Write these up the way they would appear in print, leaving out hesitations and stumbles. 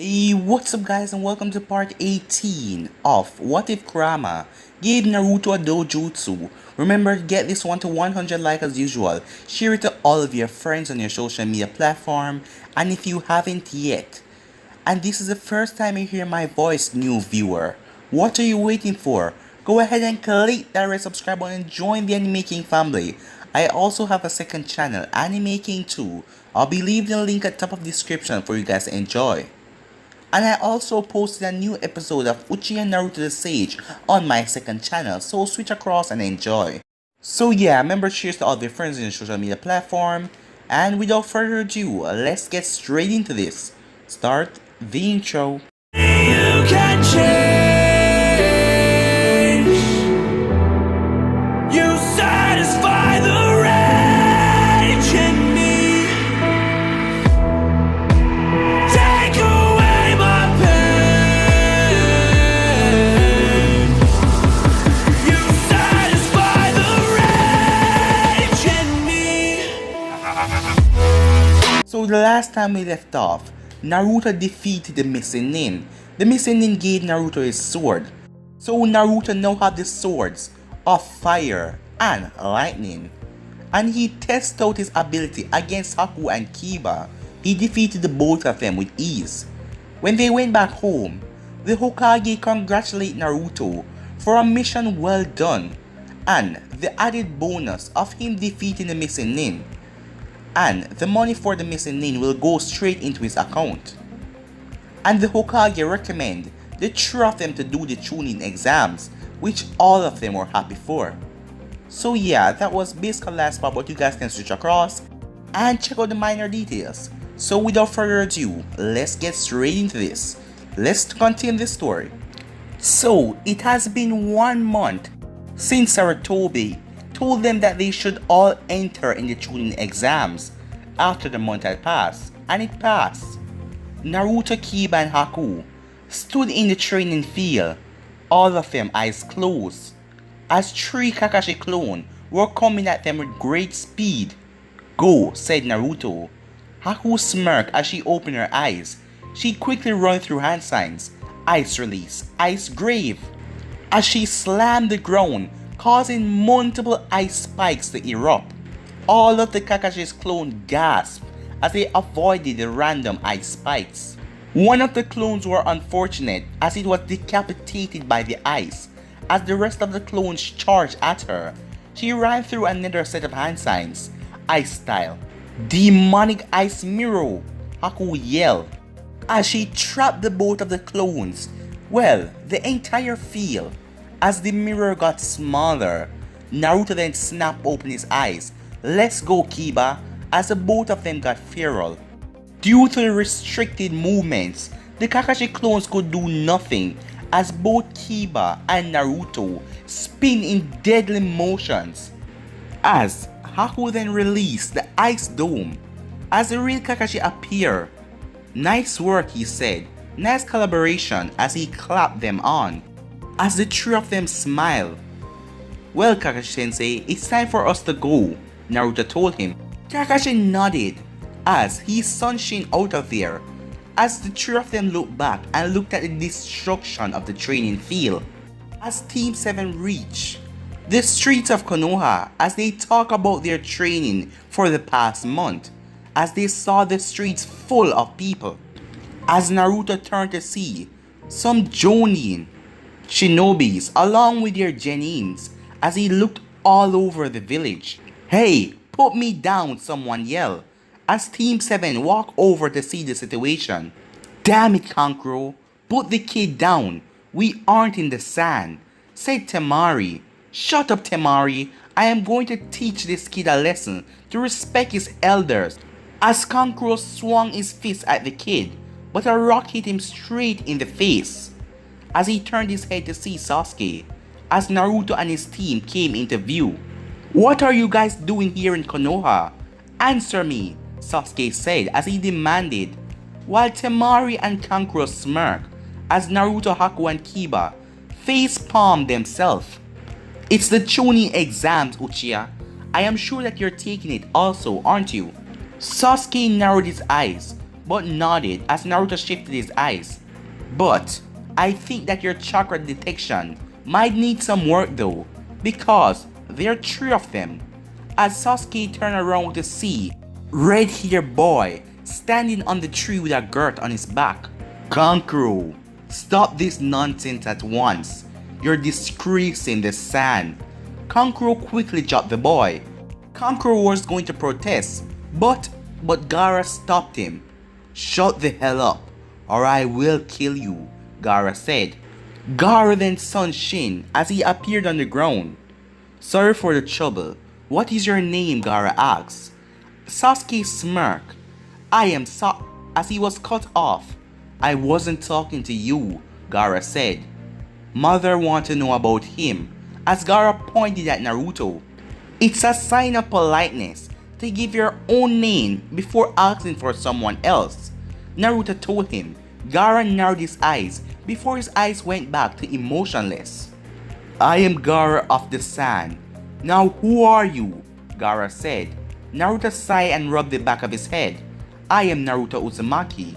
Hey, what's up guys, and welcome to part 18 of What If Kurama gave Naruto a dojutsu. Remember to get this one to 100 likes as usual, share it to all of your friends on your social media platform, and if you haven't yet, and this is the first time you hear my voice, new viewer, what are you waiting for? Go ahead and click that red subscribe button and join the Anime King family. I also have a second channel, Anime King 2. I'll be leaving the link at top of the description for you guys to enjoy. And I also posted a new episode of Uchiha Naruto the Sage on my second channel, so switch across and enjoy. So yeah, remember, cheers to all of your friends in your social media platform, and without further ado, let's get straight into this. Start the intro. You can change. You satisfy the rage in me. Take away my pain. You satisfy the rage in me. So the last time we left off, Naruto defeated the missing nin. The missing nin gave Naruto his sword. So Naruto now have the swords of fire and lightning. And he tested out his ability against Haku and Kiba. He defeated the both of them with ease. When they went back home, the Hokage congratulated Naruto for a mission well done and the added bonus of him defeating the missing nin. And the money for the missing nin will go straight into his account. And the Hokage recommend the three of them to do the chunin exams, which all of them were happy for. So yeah, that was basically the last part, but you guys can switch across and check out the minor details. So without further ado, let's get straight into this. Let's continue this story. So it has been 1 month since Sarutobi told them that they should all enter in the chunin exams. After the month had passed, and it passed, Naruto, Kiba, and Haku stood in the training field, all of them eyes closed, as 3 Kakashi clones were coming at them with great speed. "Go," said Naruto. Haku smirked as she opened her eyes. She quickly ran through hand signs, ice release, ice grave, as she slammed the ground, causing multiple ice spikes to erupt. All of the Kakashi's clones gasped as they avoided the random ice spikes. One of the clones were unfortunate as it was decapitated by the ice. As the rest of the clones charged at her, she ran through another set of hand signs, ice style. "Demonic ice mirror," Haku yelled as she trapped the both of the clones, well, the entire field. As the mirror got smaller, Naruto then snapped open his eyes. "Let's go, Kiba," as the both of them got feral. Due to the restricted movements, the Kakashi clones could do nothing as both Kiba and Naruto spin in deadly motions. As Haku then released the ice dome, as the real Kakashi appeared. "Nice work," he said. "Nice collaboration," as he clapped them on. As the three of them smiled. "Well, Kakashi-sensei, it's time for us to go," Naruto told him. Kakashi nodded as he sunshine out of there. As the three of them looked back and looked at the destruction of the training field. As Team 7 reached the streets of Konoha, as they talk about their training for the past month, as they saw the streets full of people. As Naruto turned to see some Jonin shinobis along with their genins, as he looked all over the village. "Hey, put me down," someone yelled, as Team 7 walked over to see the situation. "Damn it, Kankuro, put the kid down. We aren't in the sand," said Temari. "Shut up, Temari. I am going to teach this kid a lesson to respect his elders." As Kankuro swung his fist at the kid, but a rock hit him straight in the face. As he turned his head to see Sasuke, as Naruto and his team came into view. "What are you guys doing here in Konoha? Answer me," Sasuke said as he demanded, while Temari and Kankuro smirked as Naruto, Haku, and Kiba face-palmed themselves. "It's the chunin exams, Uchiha. I am sure that you're taking it also, aren't you?" Sasuke narrowed his eyes, but nodded as Naruto shifted his eyes. But I think that your chakra detection might need some work though, because there are 3 of them. As Sasuke turned around to see red-haired boy standing on the tree with a girth on his back. Kankuro, stop this nonsense at once. You're disgracing the sand. Kankuro quickly dropped the boy. Kankuro was going to protest, but Gaara stopped him. Shut the hell up, or I will kill you, Gaara said. Gaara then saw Shin as he appeared on the ground. Sorry for the trouble. What is your name? Gaara asked. Sasuke smirked. I am as he was cut off. I wasn't talking to you, Gaara said. Mother wants to know about him, as Gaara pointed at Naruto. It's a sign of politeness to give your own name before asking for someone else, Naruto told him. Gaara narrowed his eyes before his eyes went back to emotionless. I am Gaara of the Sand. Now who are you? Gaara said. Naruto sighed and rubbed the back of his head. I am Naruto Uzumaki.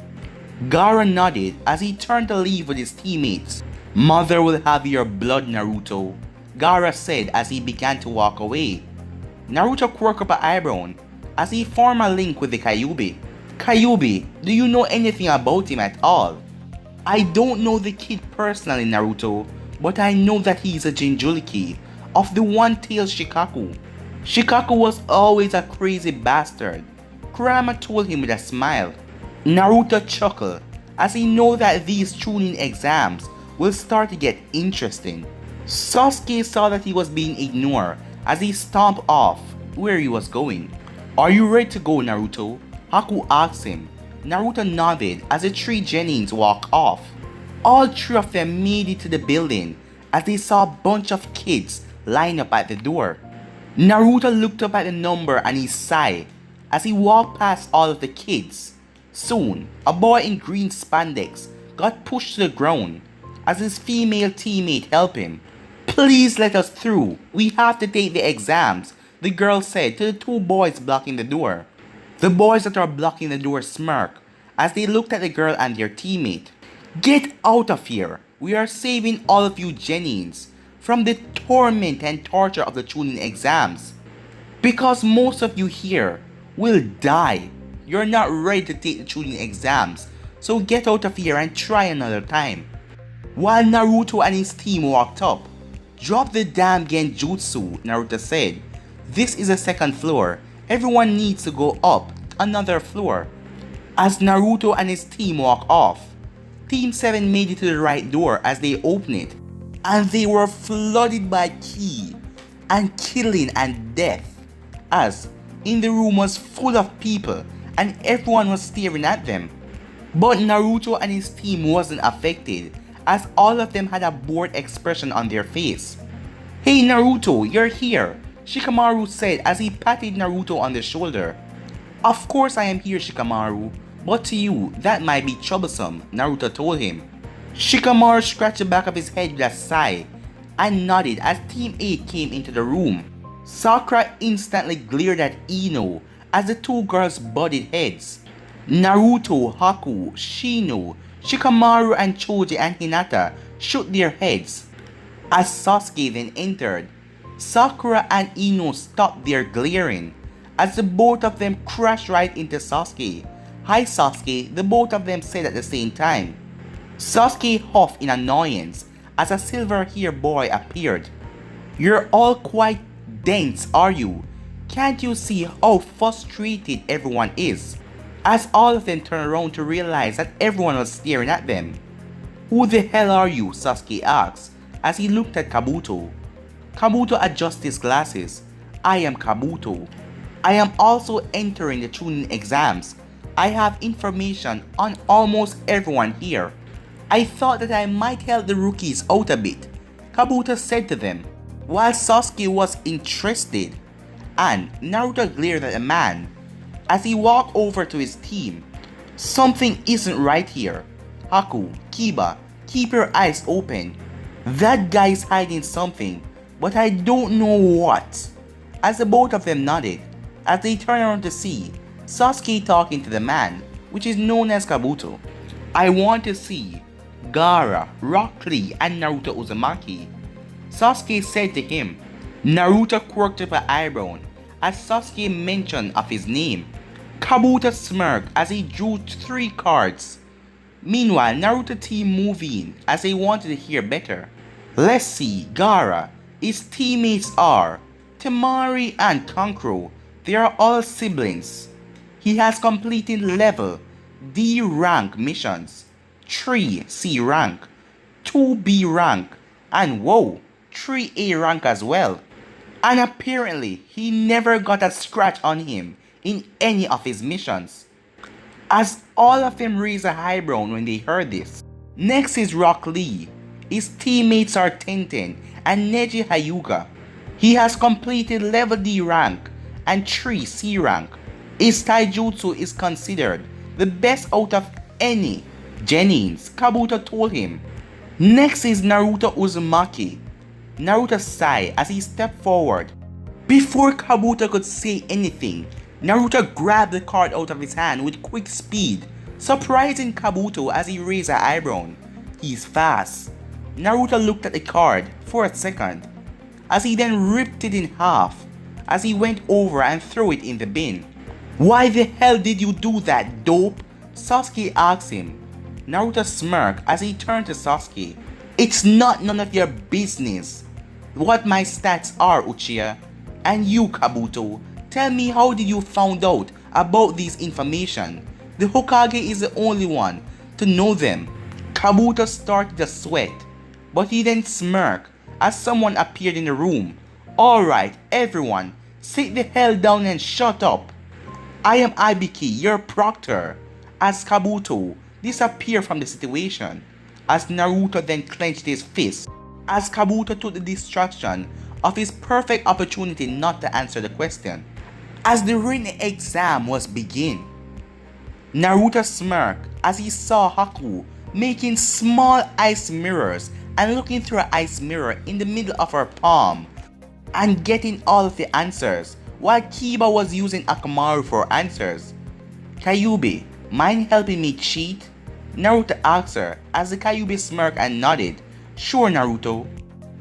Gaara nodded as he turned to leave with his teammates. Mother will have your blood, Naruto, Gaara said as he began to walk away. Naruto quirked up an eyebrow as he formed a link with the Kyuubi. Kyuubi, do you know anything about him at all? I don't know the kid personally, Naruto, but I know that he is a Jinchuriki of the one-tailed Shikaku. Shikaku was always a crazy bastard, Kurama told him with a smile. Naruto chuckled as he knew that these chunin exams will start to get interesting. Sasuke saw that he was being ignored as he stomped off where he was going. Are you ready to go, Naruto? Haku asked him. Naruto nodded as the 3 genins walked off. All 3 of them made it to the building as they saw a bunch of kids lined up at the door. Naruto looked up at the number and he sighed as he walked past all of the kids. Soon, a boy in green spandex got pushed to the ground as his female teammate helped him. Please let us through. We have to take the exams, the girl said to the 2 boys blocking the door. The boys that are blocking the door smirked as they looked at the girl and their teammate. Get out of here. We are saving all of you genins from the torment and torture of the chunin exams. Because most of you here will die. You're not ready to take the chunin exams, so get out of here and try another time. While Naruto and his team walked up, drop the damn genjutsu, Naruto said. This is the 2nd floor. Everyone needs to go up another floor. As Naruto and his team walked off, Team 7 made it to the right door as they opened it, and they were flooded by ki and killing and death, as in the room was full of people and everyone was staring at them. But Naruto and his team wasn't affected, as all of them had a bored expression on their face. Hey Naruto, you're here, Shikamaru said as he patted Naruto on the shoulder. Of course I am here, Shikamaru, but to you that might be troublesome, Naruto told him. Shikamaru scratched the back of his head with a sigh and nodded as Team 8 came into the room. Sakura instantly glared at Ino as the 2 girls butted heads. Naruto, Haku, Shino, Shikamaru and Choji and Hinata shook their heads. As Sasuke then entered, Sakura and Ino stopped their glaring as the both of them crashed right into Sasuke. Hi Sasuke, the both of them said at the same time. Sasuke huffed in annoyance as a silver-haired boy appeared. You're all quite dense, are you? Can't you see how frustrated everyone is? As all of them turned around to realize that everyone was staring at them. Who the hell are you? Sasuke asked as he looked at Kabuto. Kabuto adjusted his glasses. I am Kabuto. I am also entering the chunin exams. I have information on almost everyone here. I thought that I might help the rookies out a bit, Kabuto said to them, while Sasuke was interested, and Naruto glared at the man as he walked over to his team. Something isn't right here. Haku, Kiba, keep your eyes open. That guy is hiding something, but I don't know what. As the both of them nodded, as they turned around to see Sasuke talking to the man, which is known as Kabuto. I want to see Gaara, Rock Lee, and Naruto Uzumaki. Sasuke said to him. Naruto quirked up an eyebrow as Sasuke mentioned of his name. Kabuto smirked as he drew 3 cards. Meanwhile, Naruto team moved in as they wanted to hear better. Let's see, Gaara. His teammates are Temari and Kankuro. They are all siblings. He has completed level D rank missions, 3 C rank, 2 B rank, and 3 A rank as well. And apparently, he never got a scratch on him in any of his missions. As all of them raised a eyebrow when they heard this. Next is Rock Lee. His teammates are Tenten and Neji Hyuga. He has completed level D rank and 3 C rank. His taijutsu is considered the best out of any Genins, Kabuto told him. Next is Naruto Uzumaki. Naruto sighed as he stepped forward. Before Kabuto could say anything, Naruto grabbed the card out of his hand with quick speed, surprising Kabuto as he raised an eyebrow. He's fast. Naruto looked at the card for a second, as he then ripped it in half as he went over and threw it in the bin. Why the hell did you do that, dope? Sasuke asked him. Naruto smirked as he turned to Sasuke. It's not none of your business what my stats are, Uchiha. And you, Kabuto, tell me, how did you find out about this information? The Hokage is the only one to know them. Kabuto started to sweat, but he then smirked as someone appeared in the room. Alright, everyone, sit the hell down and shut up. I am Ibiki, your proctor. As Kabuto disappeared from the situation, as Naruto then clenched his fist, as Kabuto took the distraction of his perfect opportunity not to answer the question. As the written exam was begin, Naruto smirked as he saw Haku making small ice mirrors and looking through an ice mirror in the middle of her palm and getting all of the answers, while Kiba was using Akamaru for answers. Kyuubi, mind helping me cheat? Naruto asked her as the Kyuubi smirked and nodded. Sure, Naruto.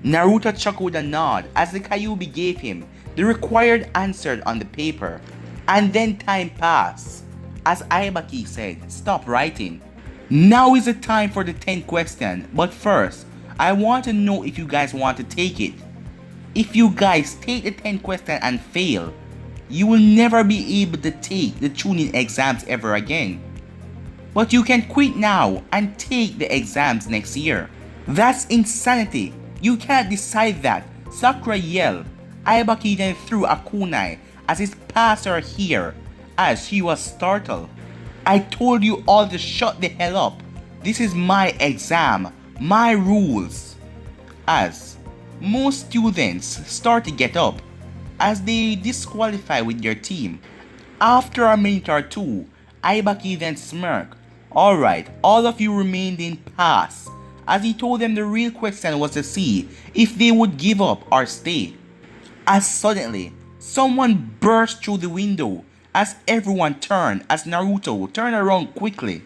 Naruto chuckled a nod as the Kyuubi gave him the required answer on the paper. And then time passed. As Aibaki said, stop writing. Now is the time for the 10th question, but first, I want to know if you guys want to take it. If you guys take the 10th question and fail, you will never be able to take the chunin exams ever again. But you can quit now and take the exams next year. That's insanity. You can't decide that. Sakura yelled. Aibaki then threw a kunai as it passed her hair as she was startled. I told you all to shut the hell up. This is my exam, my rules. As most students start to get up as they disqualify with their team. After a minute or two, Aibaki then smirked. Alright, all of you remained in pass, as he told them the real question was to see if they would give up or stay. As suddenly, someone burst through the window as everyone turned as Naruto turned around quickly.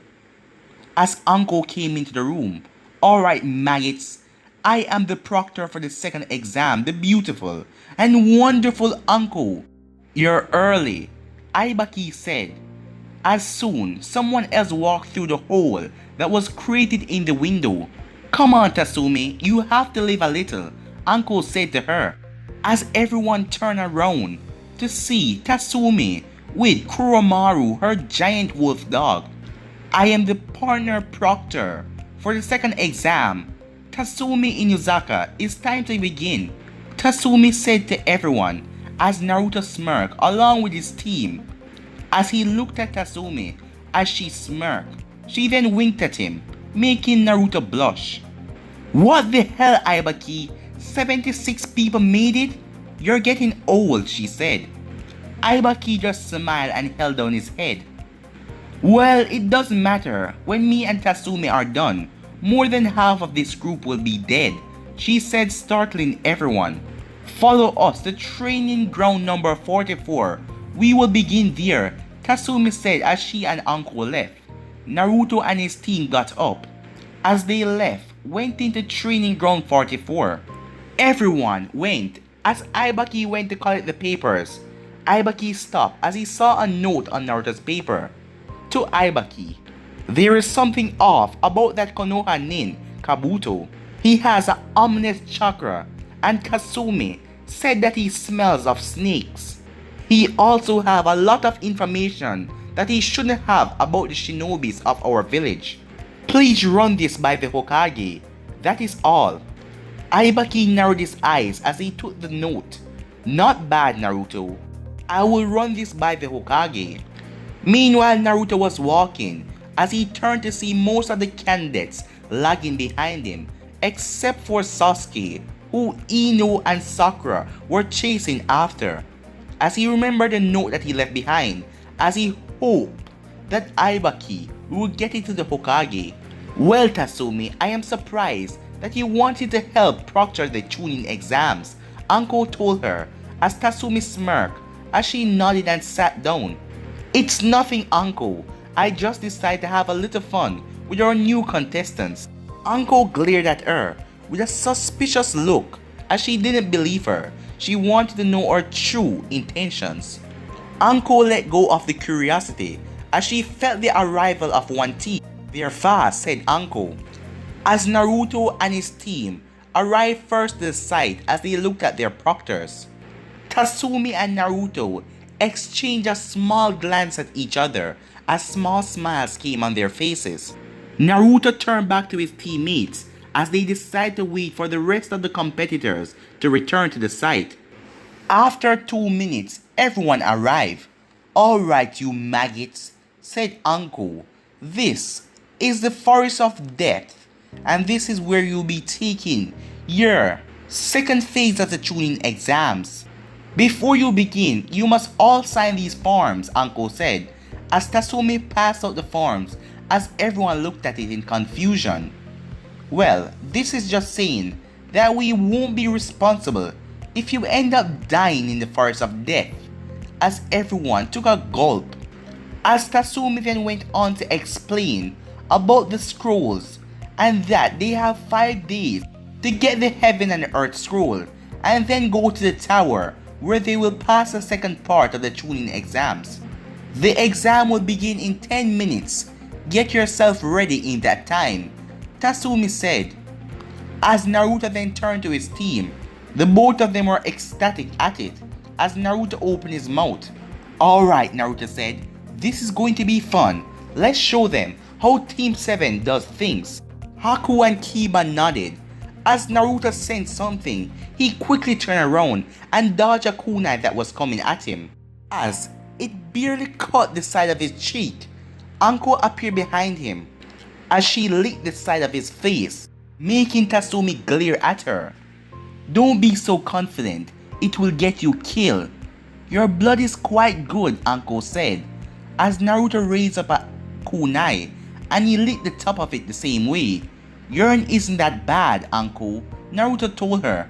As Uncle came into the room. Alright, maggots, I am the proctor for the second exam, the beautiful and wonderful Uncle. You're early, Aibaki said. As soon, someone else walked through the hole that was created in the window. Come on, Tatsumi, you have to live a little, Uncle said to her. As everyone turned around to see Tatsumi with Kuromaru, her giant wolf dog. I am the partner proctor for the second exam. Tatsumi Inuzaka, it's time to begin, Tatsumi said to everyone as Naruto smirked along with his team. As he looked at Tatsumi as she smirked, she then winked at him, making Naruto blush. What the hell, Aibaki? 76 people made it? You're getting old, she said. Aibaki just smiled and held down his head. Well, it doesn't matter. When me and Tatsumi are done, more than half of this group will be dead, she said, startling everyone. Follow us to training ground number 44. We will begin there. Tatsumi said as she and uncle left. Naruto and his team got up. As they left, went into training ground 44. Everyone went as Ibaki went to collect the papers. Ibaki stopped as he saw a note on Naruto's paper. To Ibaki, there is something off about that Konoha nin, Kabuto. He has an ominous chakra, and Kasumi said that he smells of snakes. He also have a lot of information that he shouldn't have about the shinobis of our village. Please run this by the Hokage. That is all. Ibaki narrowed his eyes as he took the note. Not bad, Naruto. I will run this by the Hokage. Meanwhile, Naruto was walking as he turned to see most of the candidates lagging behind him, except for Sasuke, who Ino and Sakura were chasing after. As he remembered the note that he left behind, as he hoped that Ibaki would get it to the Hokage. Well, Tatsumi, I am surprised that you wanted to help proctor the chunin exams, Uncle told her as Tatsumi smirked as she nodded and sat down. It's nothing, Uncle. I just decided to have a little fun with our new contestants. Uncle glared at her with a suspicious look as she didn't believe her. She wanted to know her true intentions. Uncle let go of the curiosity as she felt the arrival of one team. They're fast, said Uncle. As Naruto and his team arrived first to the site as they looked at their proctors. Tatsumi and Naruto exchanged a small glance at each other as small smiles came on their faces. Naruto turned back to his teammates as they decided to wait for the rest of the competitors to return to the site. After 2 minutes, everyone arrived. Alright, you maggots, said Uncle. This is the Forest of Death, and this is where you'll be taking your second phase of the chunin exams. Before you begin, you must all sign these forms, Uncle said, as Tatsumi passed out the forms as everyone looked at it in confusion. Well, this is just saying that we won't be responsible if you end up dying in the Forest of Death, as everyone took a gulp. As Tatsumi then went on to explain about the scrolls and that they have 5 days to get the Heaven and Earth scroll and then go to the tower where they will pass the second part of the chunin exams. The exam will begin in 10 minutes. Get yourself ready in that time, Tatsumi said. As Naruto then turned to his team, the both of them were ecstatic at it as Naruto opened his mouth. Alright, Naruto said, this is going to be fun. Let's show them how Team 7 does things. Haku and Kiba nodded. As Naruto sensed something, he quickly turned around and dodged a kunai that was coming at him. As it barely caught the side of his cheek, Uncle appeared behind him as she licked the side of his face, making Tatsumi glare at her. Don't be so confident, it will get you killed. Your blood is quite good, Uncle said, as Naruto raised up a kunai and he licked the top of it the same way. Yours isn't that bad, Uncle, Naruto told her.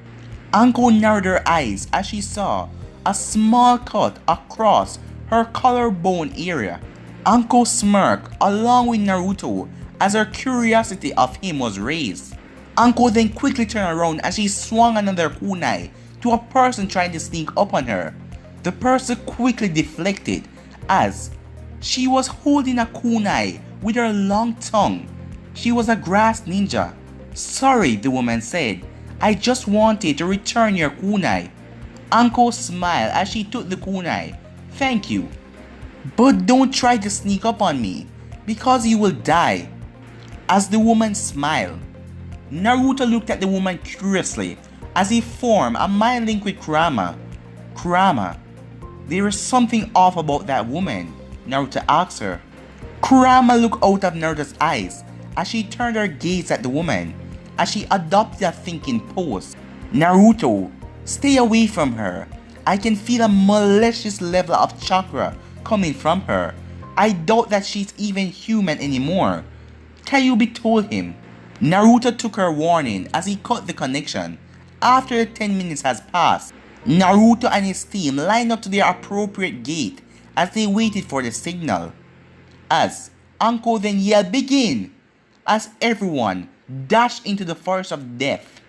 Uncle narrowed her eyes as she saw a small cut across her collarbone area. Uncle smirked along with Naruto as her curiosity of him was raised. Uncle then quickly turned around as she swung another kunai to a person trying to sneak up on her. The person quickly deflected as she was holding a kunai with her long tongue. She was a grass ninja. Sorry, the woman said. I just wanted to return your kunai. Uncle smiled as she took the kunai. Thank you. But don't try to sneak up on me, because you will die. As the woman smiled, Naruto looked at the woman curiously as he formed a mind link with Kurama. Kurama, there is something off about that woman, Naruto asked her. Kurama looked out of Naruto's eyes as she turned her gaze at the woman as she adopted a thinking pose. Naruto, stay away from her. I can feel a malicious level of chakra coming from her. I doubt that she's even human anymore. Kyuubi told him. Naruto took her warning as he cut the connection. After the 10 minutes has passed, Naruto and his team lined up to their appropriate gate as they waited for the signal. As Anko then yelled begin, as everyone dashed into the forest of death.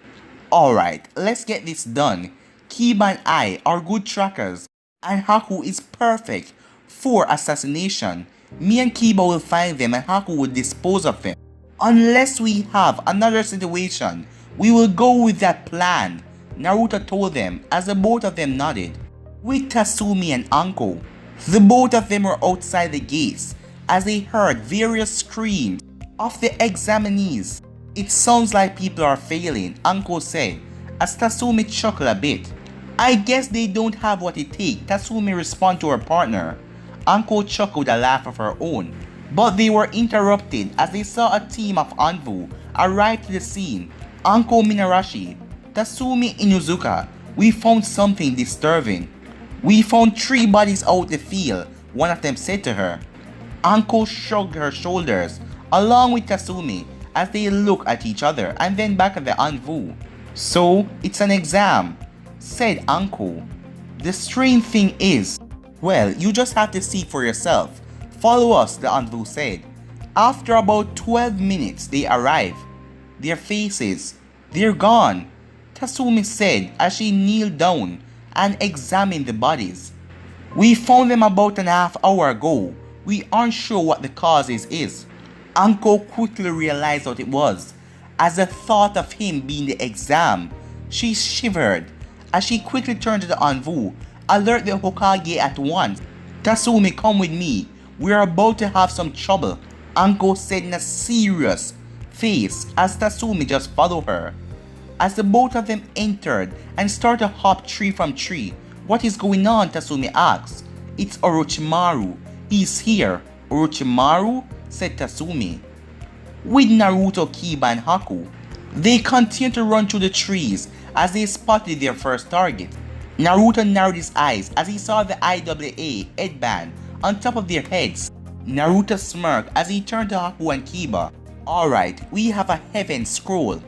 Alright, let's get this done. Kiba and I are good trackers, and Haku is perfect for assassination. Me and Kiba will find them and Haku will dispose of them. Unless we have another situation, we will go with that plan, Naruto told them as the both of them nodded. With Tatsumi and Anko, the both of them were outside the gates as they heard various screams of the examinees. It sounds like people are failing, Anko said as Tatsumi chuckled a bit. I guess they don't have what it takes, Tatsumi responded to her partner. Anko chuckled a laugh of her own, but they were interrupted as they saw a team of Anvu arrive to the scene. Anko Minarashi, Tatsumi Inuzuka, we found something disturbing. We found 3 bodies out the field, one of them said to her. Anko shrugged her shoulders along with Tatsumi as they looked at each other and then back at the Anvu. So, it's an exam, said Anko. The strange thing is, well, you just have to see for yourself. Follow us, the Anvu said. After about 12 minutes, they arrive. Their faces, they're gone, Tatsumi said as she kneeled down and examined the bodies. We found them about an half hour ago. We aren't sure what the cause is. Anko quickly realized what it was. As the thought of him being the exam, she shivered. As she quickly turned to the Anvu, alert the Hokage at once. Tatsumi, come with me. We're about to have some trouble, Anko said in a serious face as Tatsumi just followed her. As the both of them entered and started to hop tree from tree. What is going on? Tatsumi asked. It's Orochimaru. He's here. Orochimaru? Said Tatsumi. With Naruto, Kiba and Haku, they continued to run through the trees as they spotted their first target. Naruto narrowed his eyes as he saw the IWA headband on top of their heads. Naruto smirked as he turned to Haku and Kiba. Alright, we have a heaven scroll.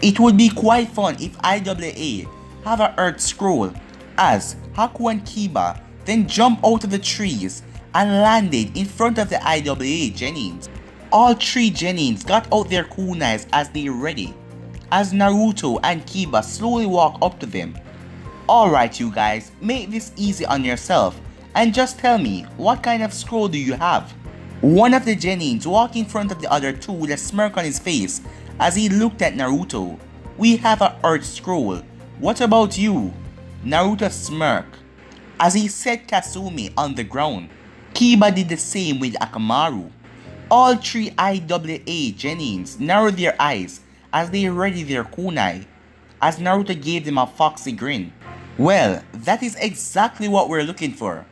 It would be quite fun if IWA have a earth scroll. As Haku and Kiba then jumped out of the trees and landed in front of the IWA Genins. All 3 Genins got out their kunais as they were ready, as Naruto and Kiba slowly walked up to them. Alright you guys, make this easy on yourself and just tell me, what kind of scroll do you have? One of the Genins walked in front of the other 2 with a smirk on his face as he looked at Naruto. We have a earth scroll. What about you? Naruto smirked as he set Tatsumi on the ground. Kiba did the same with Akamaru. All 3 IWA Genins narrowed their eyes as they readied their kunai, as Naruto gave them a foxy grin. Well, that is exactly what we're looking for.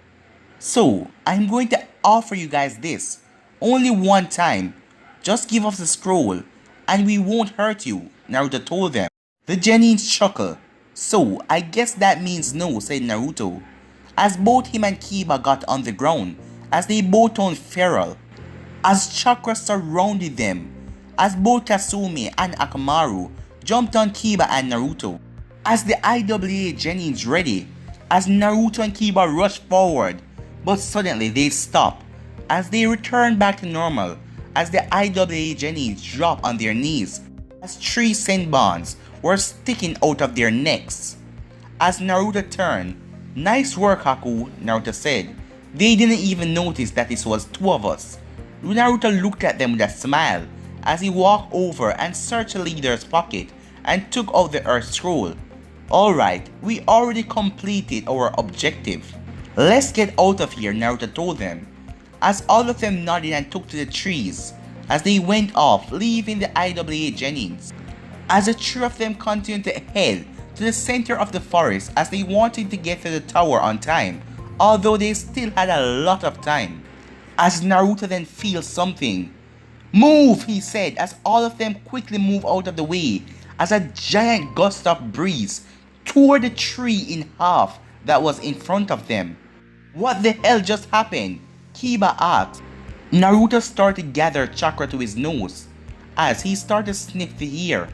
So, I'm going to offer you guys this. Only one time. Just give us the scroll and we won't hurt you, Naruto told them. The Genins chuckled. So, I guess that means no, said Naruto, as both him and Kiba got on the ground as they both turned feral. As chakra surrounded them, as both Tatsumi and Akamaru jumped on Kiba and Naruto. As the IWA Genins ready, as Naruto and Kiba rushed forward, but suddenly they stopped as they returned back to normal as the IWA Genins dropped on their knees as 3 senbons were sticking out of their necks. As Naruto turned, nice work Haku, Naruto said. They didn't even notice that this was 2 of us. Naruto looked at them with a smile as he walked over and searched the leader's pocket and took out the earth scroll. Alright, we already completed our objective. Let's get out of here, Naruto told them, as all of them nodded and took to the trees as they went off, leaving the IWA Genins. As the 3 of them continued to head to the center of the forest as they wanted to get to the tower on time, although they still had a lot of time. As Naruto then feels something. Move, he said as all of them quickly moved out of the way as a giant gust of breeze tore the tree in half that was in front of them. What the hell just happened? Kiba asked. Naruto started to gather chakra to his nose as he started to sniff the air.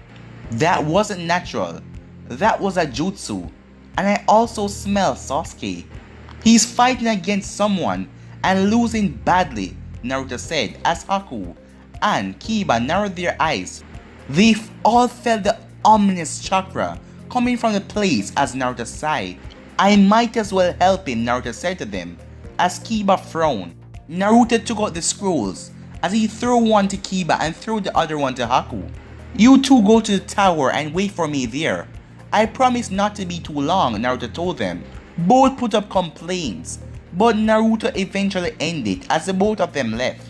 That wasn't natural. That was a jutsu. And I also smell Sasuke. He's fighting against someone and losing badly, Naruto said as Haku and Kiba narrowed their eyes. They all felt the ominous chakra coming from the place as Naruto sighed. I might as well help him, Naruto said to them as Kiba frowned. Naruto took out the scrolls as he threw one to Kiba and threw the other one to Haku. You two go to the tower and wait for me there. I promise not to be too long, Naruto told them. Both put up complaints, but Naruto eventually ended as the both of them left.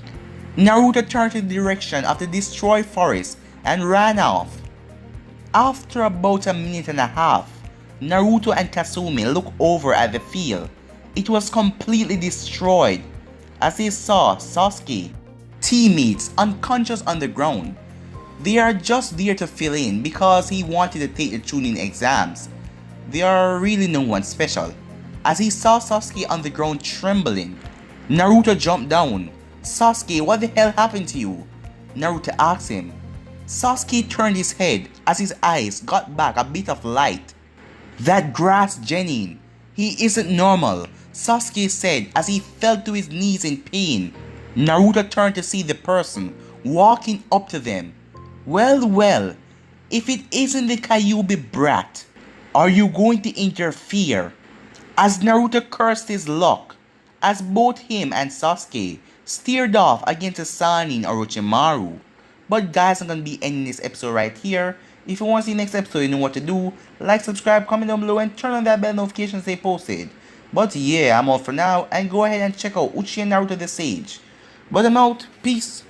Naruto turned to the direction of the destroyed forest and ran off. After about a minute and a half, Naruto and Kasumi looked over at the field. It was completely destroyed as they saw Sasuke, teammates unconscious on the ground. They are just there to fill in because he wanted to take the chunin exams. They are really no one special. As he saw Sasuke on the ground trembling, Naruto jumped down. Sasuke, what the hell happened to you? Naruto asked him. Sasuke turned his head as his eyes got back a bit of light. That grass genin. He isn't normal, Sasuke said as he fell to his knees in pain. Naruto turned to see the person walking up to them. Well, if it isn't the Kyuubi brat, are you going to interfere? As Naruto cursed his luck, as both him and Sasuke steered off against the Sannin Orochimaru. But guys, I'm gonna be ending this episode right here. If you want to see the next episode, you know what to do. Like, subscribe, comment down below, and turn on that bell notification to stay posted. But yeah, I'm out for now, and go ahead and check out Uchiha Naruto the Sage. But I'm out. Peace.